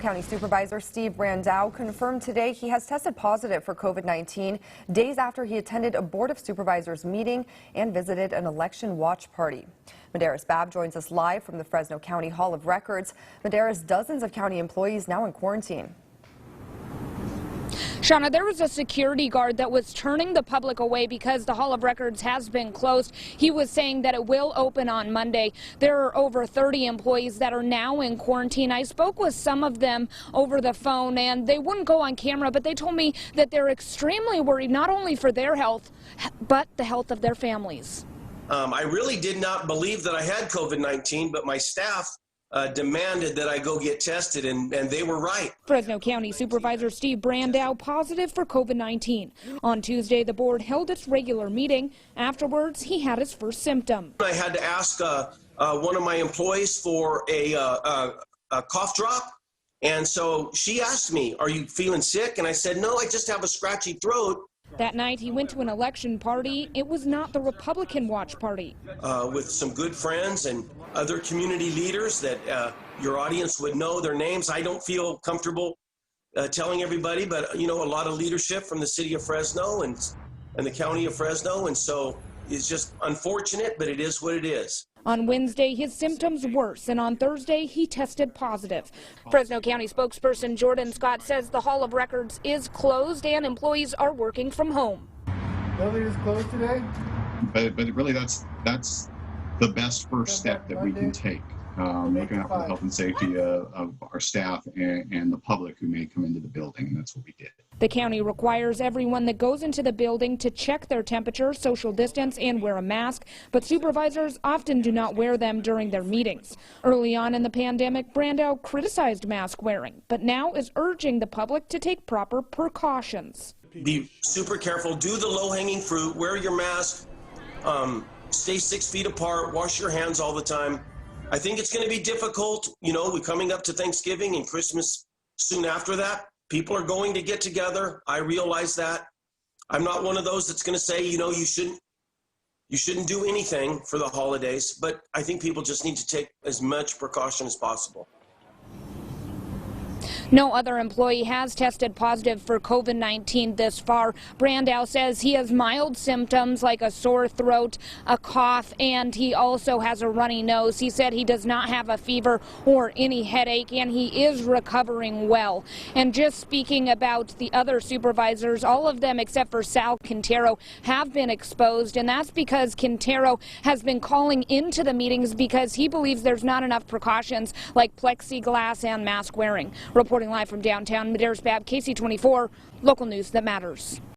County Supervisor Steve Randau confirmed today he has tested positive for COVID-19 days after he attended a Board of Supervisors meeting and visited an election watch party. Medeiros Babb joins us live from the Fresno County Hall of Records. Medeiros, dozens of county employees now in quarantine. Shauna, there was a security guard that was turning the public away because the Hall of Records has been closed. He was saying that it will open on Monday. There are over 30 employees that are now in quarantine. I spoke with some of them over the phone, and they wouldn't go on camera, but they told me that they're extremely worried, not only for their health, but the health of their families. I really did not believe that I had COVID-19, but my staff demanded that I go get tested, and they were right. Fresno County Supervisor Steve Randau positive for COVID-19. On Tuesday, the board held its regular meeting. Afterwards, he had his first symptom. I had to ask one of my employees for a cough drop, and so she asked me, "Are you feeling sick?" And I said, "No, I just have a scratchy throat." That night, he went to an election party. It was not the Republican watch party. With some good friends and other community leaders that your audience would know their names. I don't feel comfortable telling everybody, but you know, a lot of leadership from the city of Fresno and the county of Fresno, and so it's just unfortunate, but it is what it is. On Wednesday, his symptoms worse, and on Thursday, he tested positive. Fresno County spokesperson Jordan Scott says the Hall of Records is closed and employees are working from home. Building is closed today? But really, that's the best first step that we can take, looking out for the health and safety of our staff and the public who may come into the building, and that's what we did. The county requires everyone that goes into the building to check their temperature, social distance, and wear a mask, but supervisors often do not wear them during their meetings. Early on in the pandemic, Randau criticized mask wearing, but now is urging the public to take proper precautions. Be super careful, do the low-hanging fruit, wear your mask, stay 6 feet apart, wash your hands all the time. I think it's going to be difficult. You know, we're coming up to Thanksgiving and Christmas soon after that. People are going to get together. I realize that. I'm not one of those that's going to say, you know, you shouldn't do anything for the holidays, but I think people just need to take as much precaution as possible. No other employee has tested positive for COVID-19 this far. Randau says he has mild symptoms like a sore throat, a cough, and he also has a runny nose. He said he does not have a fever or any headache, and he is recovering well. And just speaking about the other supervisors, all of them except for Sal Quintero have been exposed, and that's because Quintero has been calling into the meetings because he believes there's not enough precautions like plexiglass and mask wearing. Reporting live from downtown, Medeiros Babb, KSEE 24, local news that matters.